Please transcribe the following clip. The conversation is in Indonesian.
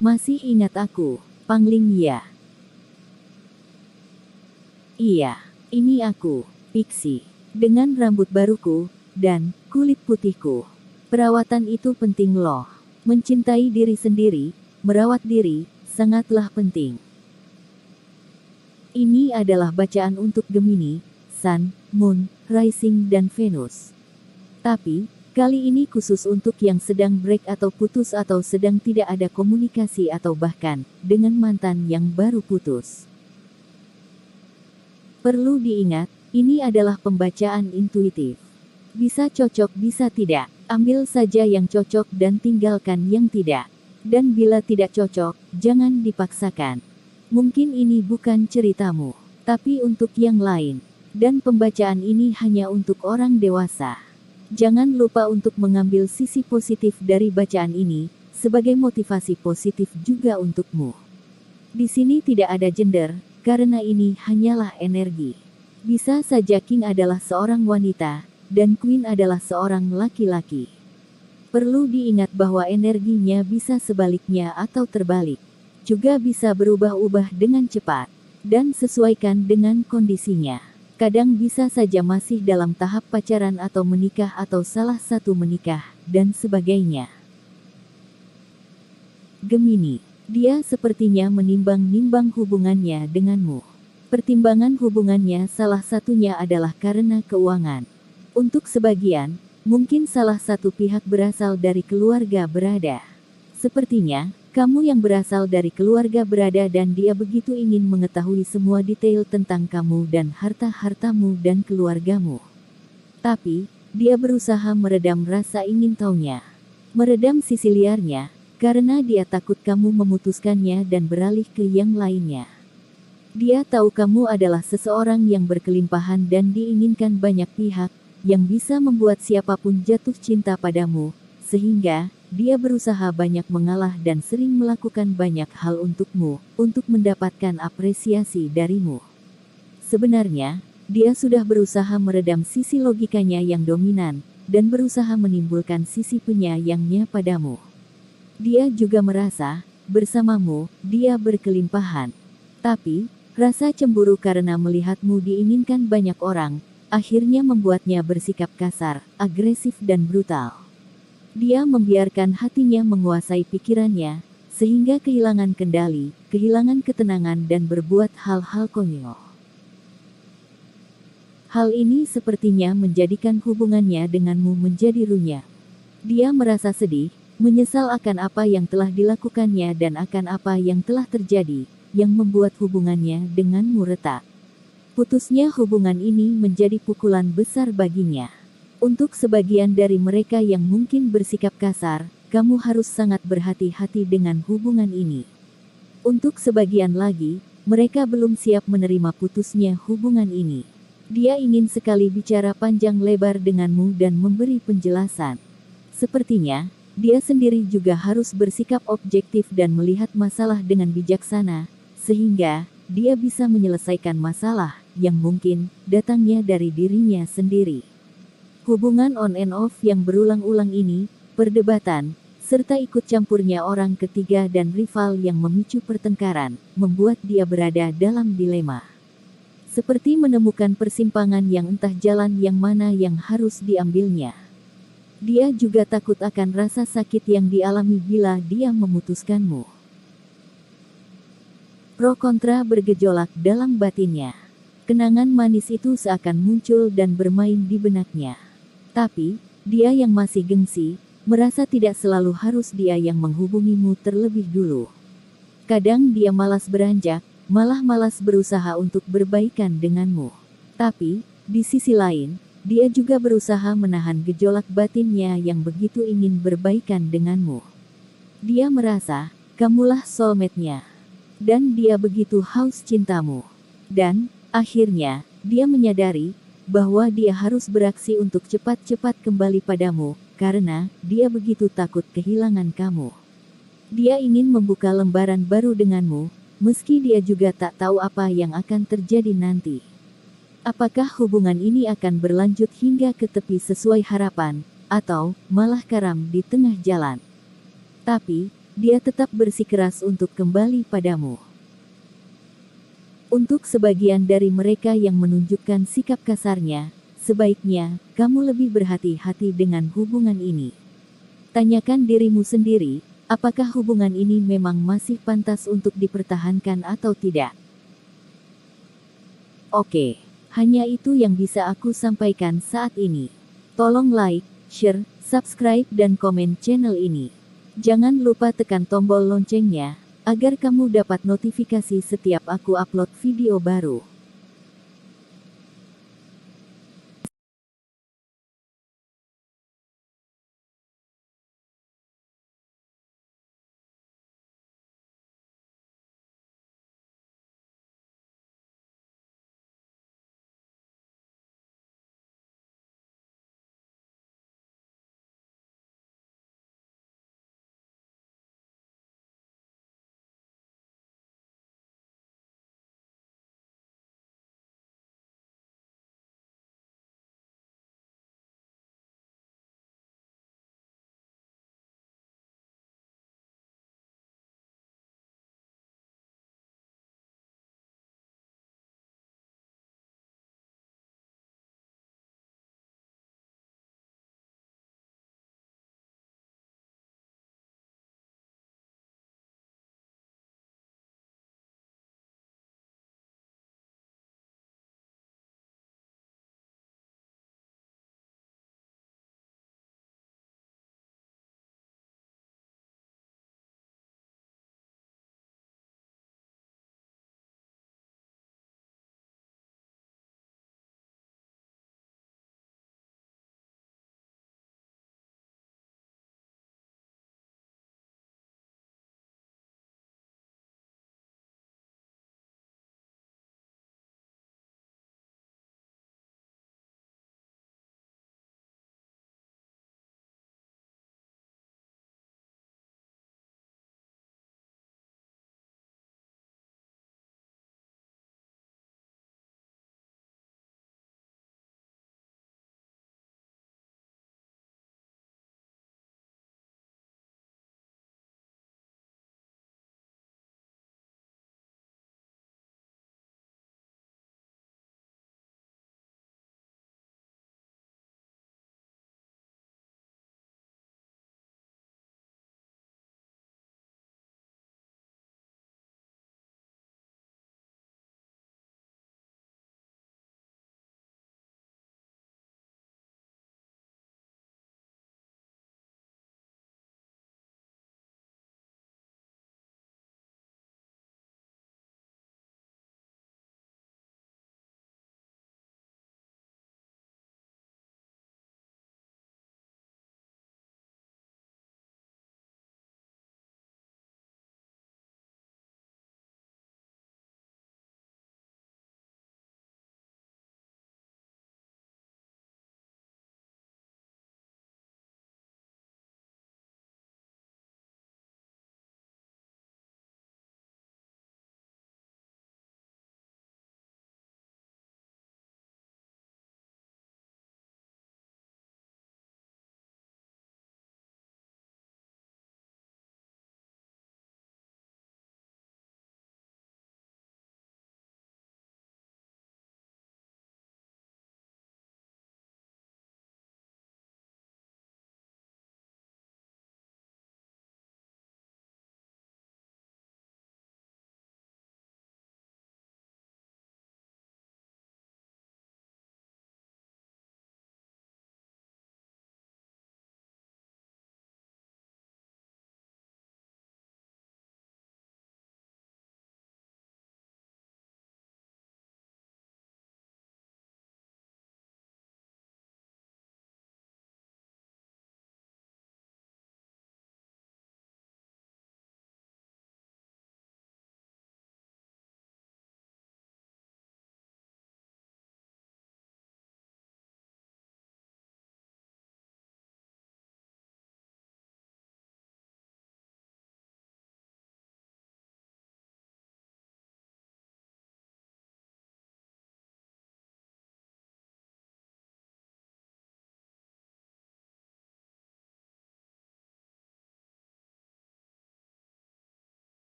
Masih ingat aku, Pangling ya? Iya, ini aku, Pixie. Dengan rambut baruku, dan kulit putihku. Perawatan itu penting loh. Mencintai diri sendiri, merawat diri, sangatlah penting. Ini adalah bacaan untuk Gemini, Sun, Moon, Rising dan Venus. Tapi, kali ini khusus untuk yang sedang break atau putus atau sedang tidak ada komunikasi atau bahkan, dengan mantan yang baru putus. Perlu diingat, ini adalah pembacaan intuitif. Bisa cocok bisa tidak, ambil saja yang cocok dan tinggalkan yang tidak. Dan bila tidak cocok, jangan dipaksakan. Mungkin ini bukan ceritamu, tapi untuk yang lain. Dan pembacaan ini hanya untuk orang dewasa. Jangan lupa untuk mengambil sisi positif dari bacaan ini, sebagai motivasi positif juga untukmu. Di sini tidak ada gender, karena ini hanyalah energi. Bisa saja King adalah seorang wanita, dan Queen adalah seorang laki-laki. Perlu diingat bahwa energinya bisa sebaliknya atau terbalik. Juga bisa berubah-ubah dengan cepat, dan sesuaikan dengan kondisinya. Kadang bisa saja masih dalam tahap pacaran atau menikah atau salah satu menikah, dan sebagainya. Gemini, dia sepertinya menimbang-nimbang hubungannya denganmu. Pertimbangan hubungannya salah satunya adalah karena keuangan. Untuk sebagian, mungkin salah satu pihak berasal dari keluarga berada. Sepertinya, kamu yang berasal dari keluarga berada dan dia begitu ingin mengetahui semua detail tentang kamu dan harta-hartamu dan keluargamu. Tapi, dia berusaha meredam rasa ingin tahunya. Meredam sisi liarnya, karena dia takut kamu memutuskannya dan beralih ke yang lainnya. Dia tahu kamu adalah seseorang yang berkelimpahan dan diinginkan banyak pihak, yang bisa membuat siapapun jatuh cinta padamu, sehingga dia berusaha banyak mengalah dan sering melakukan banyak hal untukmu, untuk mendapatkan apresiasi darimu. Sebenarnya, dia sudah berusaha meredam sisi logikanya yang dominan, dan berusaha menimbulkan sisi penyayangnya padamu. Dia juga merasa, bersamamu, dia berkelimpahan. Tapi, rasa cemburu karena melihatmu diinginkan banyak orang, akhirnya membuatnya bersikap kasar, agresif dan brutal. Dia membiarkan hatinya menguasai pikirannya, sehingga kehilangan kendali, kehilangan ketenangan dan berbuat hal-hal konyol. Hal ini sepertinya menjadikan hubungannya denganmu menjadi runyam. Dia merasa sedih, menyesal akan apa yang telah dilakukannya dan akan apa yang telah terjadi, yang membuat hubungannya denganmu retak. Putusnya hubungan ini menjadi pukulan besar baginya. Untuk sebagian dari mereka yang mungkin bersikap kasar, kamu harus sangat berhati-hati dengan hubungan ini. Untuk sebagian lagi, mereka belum siap menerima putusnya hubungan ini. Dia ingin sekali bicara panjang lebar denganmu dan memberi penjelasan. Sepertinya, dia sendiri juga harus bersikap objektif dan melihat masalah dengan bijaksana, sehingga dia bisa menyelesaikan masalah yang mungkin datangnya dari dirinya sendiri. Hubungan on and off yang berulang-ulang ini, perdebatan, serta ikut campurnya orang ketiga dan rival yang memicu pertengkaran, membuat dia berada dalam dilema. Seperti menemukan persimpangan yang entah jalan yang mana yang harus diambilnya. Dia juga takut akan rasa sakit yang dialami bila dia memutuskanmu. Pro kontra bergejolak dalam batinnya. Kenangan manis itu seakan muncul dan bermain di benaknya. Tapi, dia yang masih gengsi, merasa tidak selalu harus dia yang menghubungimu terlebih dulu. Kadang dia malas beranjak, malah malas berusaha untuk berbaikan denganmu. Tapi, di sisi lain, dia juga berusaha menahan gejolak batinnya yang begitu ingin berbaikan denganmu. Dia merasa, kamulah soulmate-nya. Dan dia begitu haus cintamu. Dan, akhirnya, dia menyadari, bahwa dia harus beraksi untuk cepat-cepat kembali padamu, karena dia begitu takut kehilangan kamu. Dia ingin membuka lembaran baru denganmu, meski dia juga tak tahu apa yang akan terjadi nanti. Apakah hubungan ini akan berlanjut hingga ke tepi sesuai harapan, atau malah karam di tengah jalan. Tapi, dia tetap bersikeras untuk kembali padamu. Untuk sebagian dari mereka yang menunjukkan sikap kasarnya, sebaiknya kamu lebih berhati-hati dengan hubungan ini. Tanyakan dirimu sendiri, apakah hubungan ini memang masih pantas untuk dipertahankan atau tidak? Oke, hanya itu yang bisa aku sampaikan saat ini. Tolong like, share, subscribe dan komen channel ini. Jangan lupa tekan tombol loncengnya, agar kamu dapat notifikasi setiap aku upload video baru.